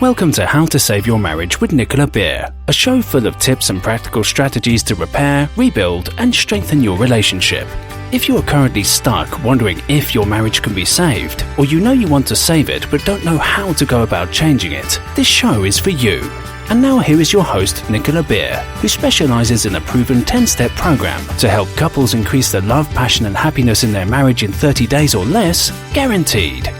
Welcome to How to Save Your Marriage with Nicola Beer, a show full of tips and practical strategies to repair, rebuild, and strengthen your relationship. If you are currently stuck wondering if your marriage can be saved, or you know you want to save it but don't know how to go about changing it, this show is for you. And now here is your host, Nicola Beer, who specializes in a proven 10-step program to help couples increase the love, passion, and happiness in their marriage in 30 days or less, guaranteed.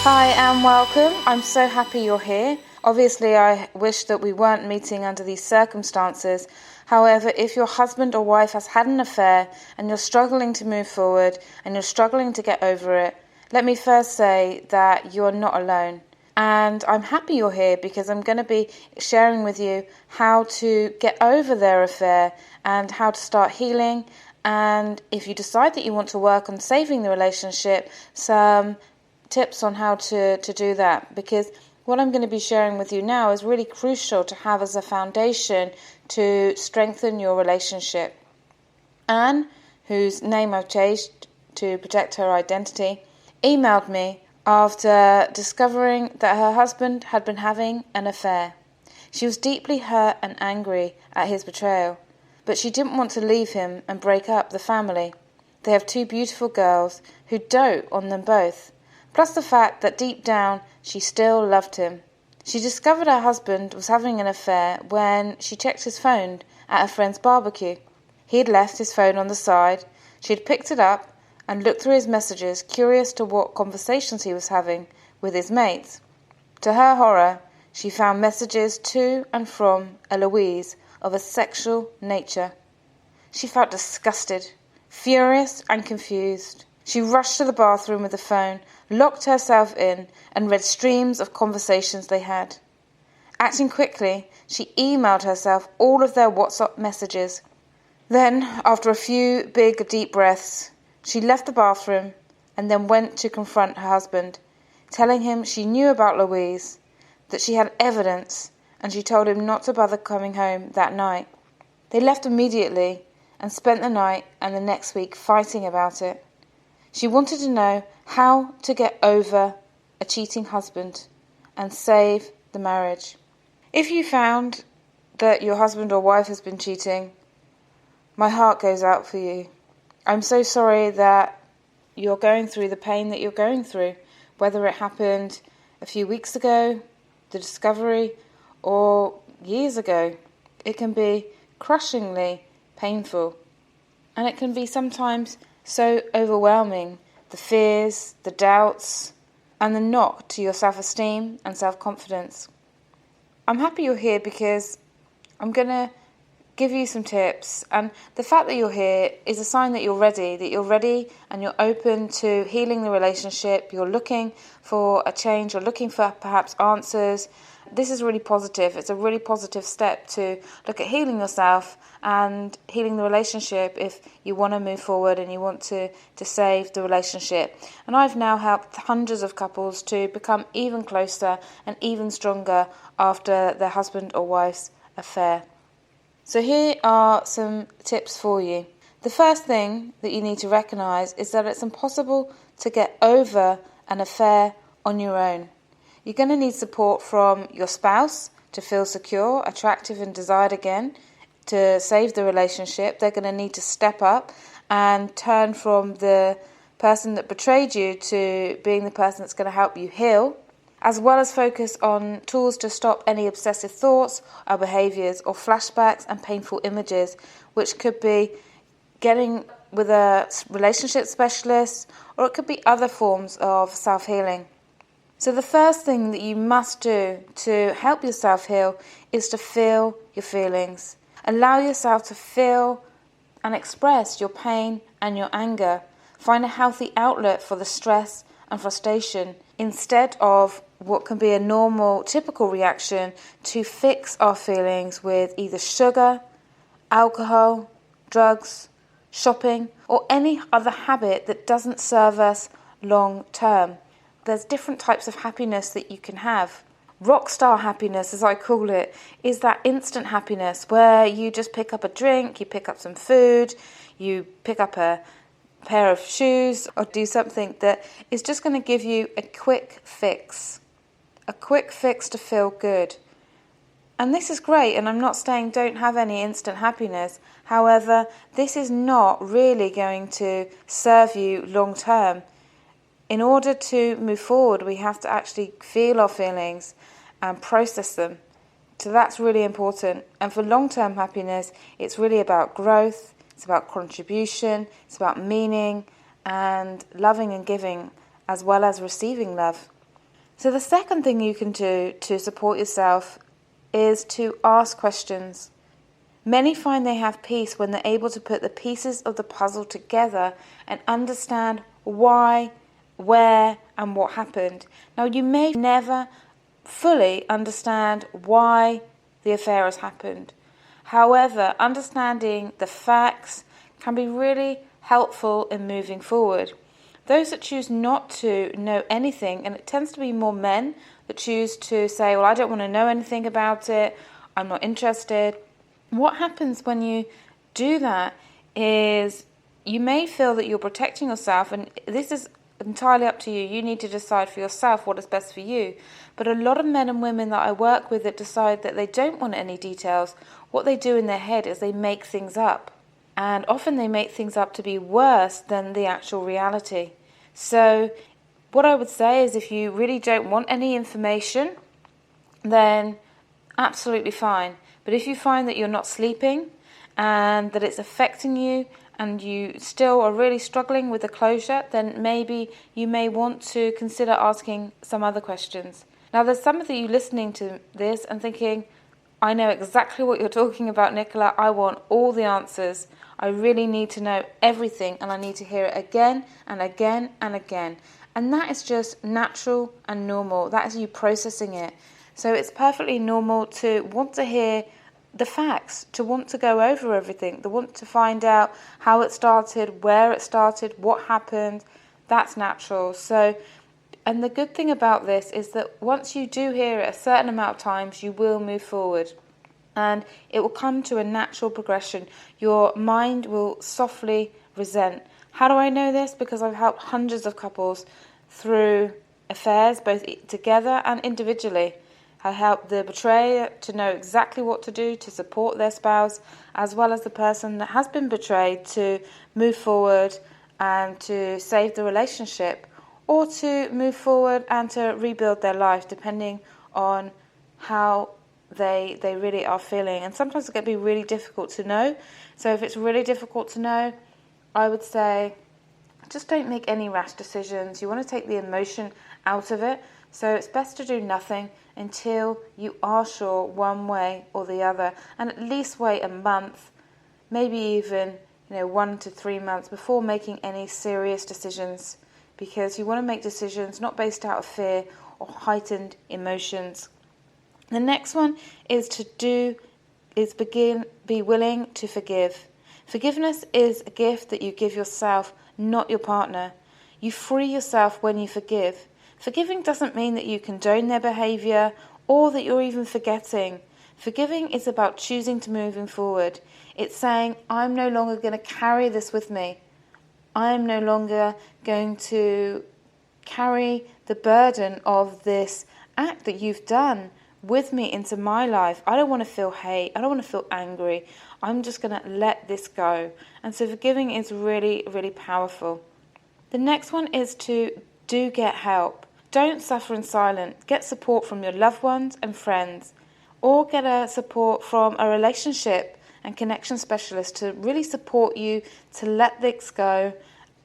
Hi and welcome. I'm so happy you're here. Obviously, I wish that we weren't meeting under these circumstances. However, if your husband or wife has had an affair and you're struggling to move forward and you're struggling to get over it, let me first say that you're not alone. And I'm happy you're here because I'm going to be sharing with you how to get over their affair and how to start healing. And if you decide that you want to work on saving the relationship, some tips on how to do that, because what I'm going to be sharing with you now is really crucial to have as a foundation to strengthen your relationship. Anne, whose name I've changed to protect her identity, emailed me after discovering that her husband had been having an affair. She was deeply hurt and angry at his betrayal, but she didn't want to leave him and break up the family. They have 2 beautiful girls who dote on them both, plus the fact that deep down she still loved him. She discovered her husband was having an affair when she checked his phone at a friend's barbecue. He had left his phone on the side. She had picked it up and looked through his messages, curious to what conversations he was having with his mates. To her horror, she found messages to and from Eloise of a sexual nature. She felt disgusted, furious and confused. She rushed to the bathroom with the phone, locked herself in, and read streams of conversations they had. Acting quickly, she emailed herself all of their WhatsApp messages. Then, after a few big, deep breaths, she left the bathroom and then went to confront her husband, telling him she knew about Louise, that she had evidence, and she told him not to bother coming home that night. They left immediately and spent the night and the next week fighting about it. She wanted to know how to get over a cheating husband and save the marriage. If you found that your husband or wife has been cheating, my heart goes out for you. I'm so sorry that you're going through the pain that you're going through, whether it happened a few weeks ago, the discovery, or years ago. It can be crushingly painful, and it can be sometimes so overwhelming, the fears, the doubts, and the knock to your self-esteem and self-confidence. I'm happy you're here because I'm going to give you some tips, and the fact that you're here is a sign that you're ready and you're open to healing the relationship. You're looking for a change, you're looking for perhaps answers. This is really positive. It's a really positive step to look at healing yourself and healing the relationship if you want to move forward and you want to save the relationship. And I've now helped hundreds of couples to become even closer and even stronger after their husband or wife's affair. So here are some tips for you. The first thing that you need to recognise is that it's impossible to get over an affair on your own. You're going to need support from your spouse to feel secure, attractive and desired again. To save the relationship, they're going to need to step up and turn from the person that betrayed you to being the person that's going to help you heal, as well as focus on tools to stop any obsessive thoughts or behaviours or flashbacks and painful images, which could be getting with a relationship specialist, or it could be other forms of self-healing. So the first thing that you must do to help yourself heal is to feel your feelings. Allow yourself to feel and express your pain and your anger. Find a healthy outlet for the stress and frustration instead of what can be a normal, typical reaction to fix our feelings with either sugar, alcohol, drugs, shopping, or any other habit that doesn't serve us long term. There's different types of happiness that you can have. Rockstar happiness, as I call it, is that instant happiness where you just pick up a drink, you pick up some food, you pick up a pair of shoes or do something that is just going to give you a quick fix to feel good. And this is great, and I'm not saying don't have any instant happiness. However, this is not really going to serve you long term. In order to move forward, we have to actually feel our feelings and process them. So that's really important. And for long-term happiness, it's really about growth, it's about contribution, it's about meaning and loving and giving, as well as receiving love. So the second thing you can do to support yourself is to ask questions. Many find they have peace when they're able to put the pieces of the puzzle together and understand why, where, and what happened. Now, you may never fully understand why the affair has happened. However, understanding the facts can be really helpful in moving forward. Those that choose not to know anything, and it tends to be more men that choose to say, well, I don't want to know anything about it, I'm not interested. What happens when you do that is you may feel that you're protecting yourself, and this is entirely up to you. You need to decide for yourself what is best for you. But a lot of men and women that I work with that decide that they don't want any details, what they do in their head is they make things up. And often they make things up to be worse than the actual reality. So what I would say is if you really don't want any information, then absolutely fine. But if you find that you're not sleeping and that it's affecting you and you still are really struggling with the closure, then maybe you may want to consider asking some other questions. Now, there's some of you listening to this and thinking, I know exactly what you're talking about, Nicola. I want all the answers. I really need to know everything, and I need to hear it again and again and again. And that is just natural and normal. That is you processing it. So it's perfectly normal to want to hear the facts, to want to go over everything, to want to find out how it started, where it started, what happened. That's natural. So, and the good thing about this is that once you do hear it a certain amount of times, you will move forward. And it will come to a natural progression. Your mind will softly resent. How do I know this? Because I've helped hundreds of couples through affairs, both together and individually. I help the betrayer to know exactly what to do to support their spouse, as well as the person that has been betrayed to move forward and to save the relationship, or to move forward and to rebuild their life, depending on how they really are feeling. And sometimes it can be really difficult to know. So if it's really difficult to know, I would say just don't make any rash decisions. You want to take the emotion out of it. So it's best to do nothing until you are sure one way or the other, and at least wait a month, maybe even 1 to 3 months before making any serious decisions, because you want to make decisions not based out of fear or heightened emotions. The next one is be willing to forgive. Forgiveness is a gift that you give yourself, not your partner. You free yourself when you forgive. Forgiving doesn't mean that you condone their behaviour or that you're even forgetting. Forgiving is about choosing to move forward. It's saying, I'm no longer going to carry this with me. I'm no longer going to carry the burden of this act that you've done with me into my life. I don't want to feel hate. I don't want to feel angry. I'm just going to let this go. And so forgiving is really, really powerful. The next one is to get help. Don't suffer in silence. Get support from your loved ones and friends, or get a support from a relationship and connection specialist to really support you to let this go,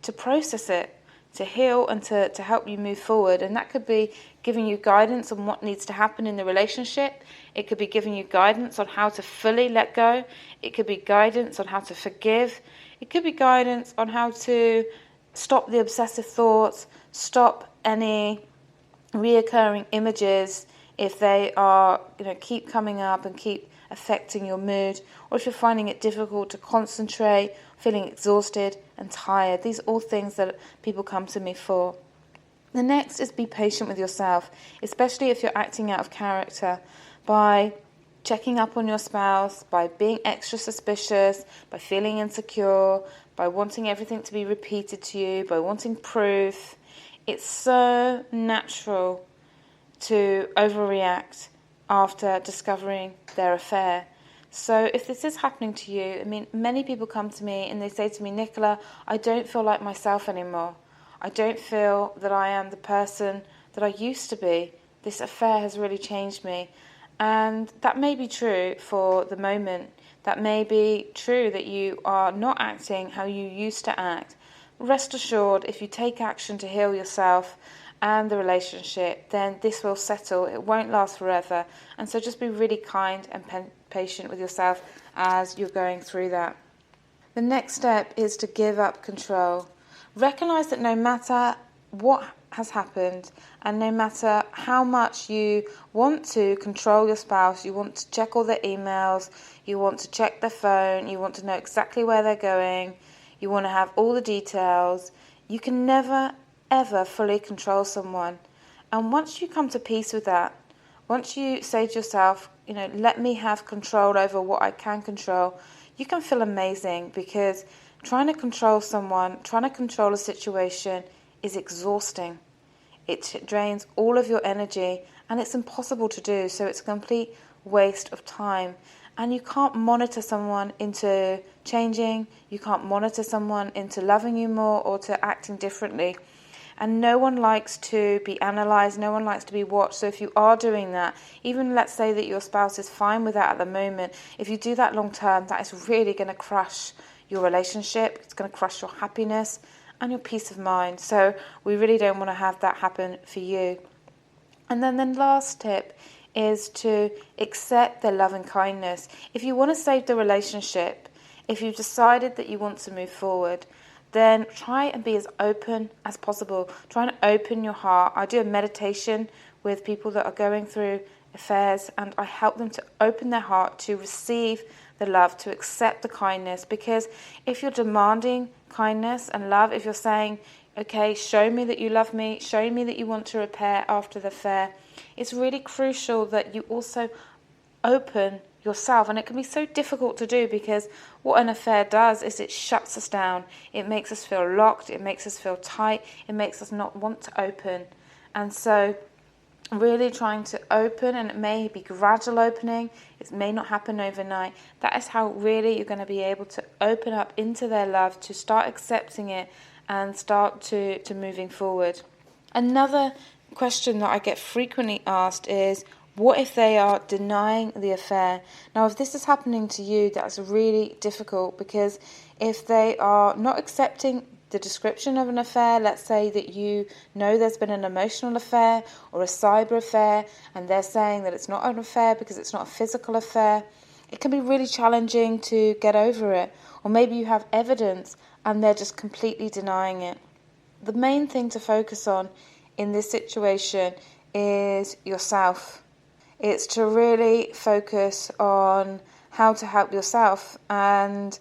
to process it, to heal, and to help you move forward. And that could be giving you guidance on what needs to happen in the relationship. It could be giving you guidance on how to fully let go. It could be guidance on how to forgive. It could be guidance on how to stop the obsessive thoughts, stop any reoccurring images if they are, keep coming up and keep affecting your mood, or if you're finding it difficult to concentrate, feeling exhausted and tired. These are all things that people come to me for. The next is be patient with yourself, especially if you're acting out of character, by checking up on your spouse, by being extra suspicious, by feeling insecure, by wanting everything to be repeated to you, by wanting proof. It's so natural to overreact after discovering their affair. So if this is happening to you, I mean, many people come to me and they say to me, Nicola, I don't feel like myself anymore. I don't feel that I am the person that I used to be. This affair has really changed me. And that may be true for the moment. That may be true that you are not acting how you used to act. Rest assured, if you take action to heal yourself and the relationship, then this will settle. It won't last forever. And so just be really kind and patient with yourself as you're going through that. The next step is to give up control. Recognize that no matter what has happened and no matter how much you want to control your spouse, you want to check all their emails, you want to check their phone, you want to know exactly where they're going, you want to have all the details, you can never ever fully control someone. And once you come to peace with that, once you say to yourself, let me have control over what I can control, you can feel amazing, because trying to control someone, trying to control a situation is exhausting. It drains all of your energy and it's impossible to do, so it's a complete waste of time. And you can't monitor someone into changing, you can't monitor someone into loving you more or to acting differently. And no one likes to be analysed, no one likes to be watched. So if you are doing that, even let's say that your spouse is fine with that at the moment, if you do that long term, that is really going to crush your relationship, it's going to crush your happiness and your peace of mind. So we really don't want to have that happen for you. And then the last tip is to accept their love and kindness. If you want to save the relationship, if you've decided that you want to move forward, then try and be as open as possible. Try and open your heart. I do a meditation with people that are going through affairs, and I help them to open their heart to receive the love, to accept the kindness. Because if you're demanding kindness and love, if you're saying, okay, show me that you love me, show me that you want to repair after the affair, it's really crucial that you also open yourself. And it can be so difficult to do, because what an affair does is it shuts us down. It makes us feel locked, it makes us feel tight, it makes us not want to open. And so really trying to open, and it may be gradual opening, it may not happen overnight. That is how really you're going to be able to open up into their love, to start accepting it and start to moving forward. Another question that I get frequently asked is, what if they are denying the affair? Now, if this is happening to you, that's really difficult, because if they are not accepting the description of an affair, let's say that you know there's been an emotional affair or a cyber affair, and they're saying that it's not an affair because it's not a physical affair, it can be really challenging to get over it. Or maybe you have evidence and they're just completely denying it. The main thing to focus on in this situation is yourself. It's to really focus on how to help yourself, and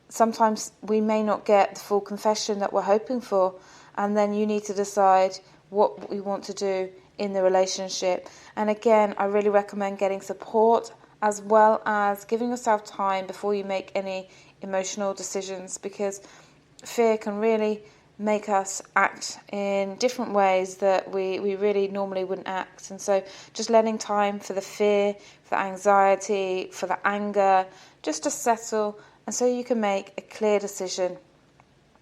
sometimes we may not get the full confession that we're hoping for, and then you need to decide what we want to do in the relationship. And again, I really recommend getting support as well as giving yourself time before you make any emotional decisions, because fear can really make us act in different ways that we really normally wouldn't act. And so just letting time for the fear, for the anxiety, for the anger, just to settle, and so you can make a clear decision.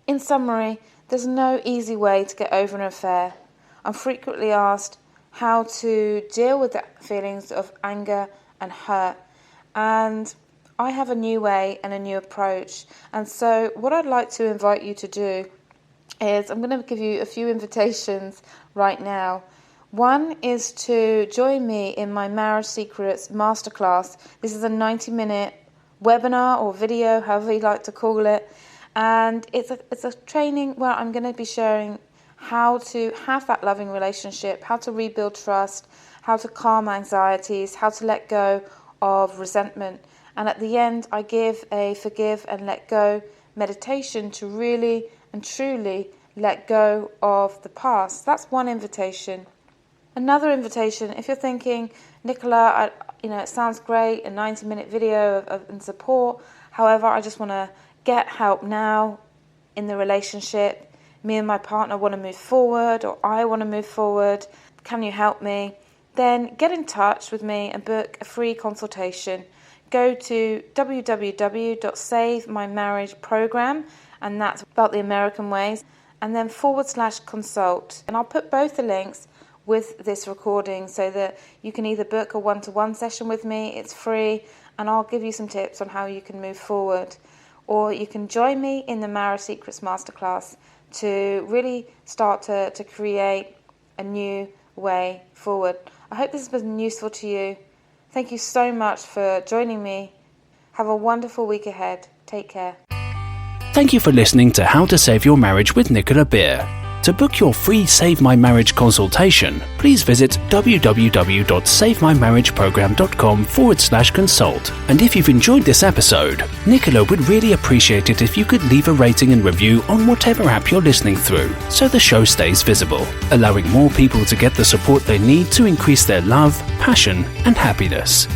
In summary, there's no easy way to get over an affair. I'm frequently asked how to deal with the feelings of anger and hurt, and I have a new way and a new approach. And so what I'd like to invite you to do is, I'm going to give you a few invitations right now. One is to join me in my Marriage Secrets Masterclass. This is a 90-minute webinar or video, however you like to call it. And it's a training where I'm going to be sharing how to have that loving relationship, how to rebuild trust, how to calm anxieties, how to let go of resentment. And at the end, I give a forgive and let go meditation to really and truly let go of the past. That's one invitation. Another invitation, if you're thinking, Nicola, it sounds great, a 90-minute video and support. However, I just want to get help now in the relationship. Me and my partner want to move forward, or I want to move forward. Can you help me? Then get in touch with me and book a free consultation. Go to www.savemymarriageprogram, and that's about the American ways, and then /consult. And I'll put both the links with this recording so that you can either book a one-to-one session with me, it's free, and I'll give you some tips on how you can move forward. Or you can join me in the Marriage Secrets Masterclass to really start to create a new way forward. I hope this has been useful to you. Thank you so much for joining me. Have a wonderful week ahead. Take care. Thank you for listening to How to Save Your Marriage with Nicola Beer. To book your free Save My Marriage consultation, please visit www.savemymarriageprogram.com/consult. And if you've enjoyed this episode, Nicola would really appreciate it if you could leave a rating and review on whatever app you're listening through, so the show stays visible, allowing more people to get the support they need to increase their love, passion, and happiness.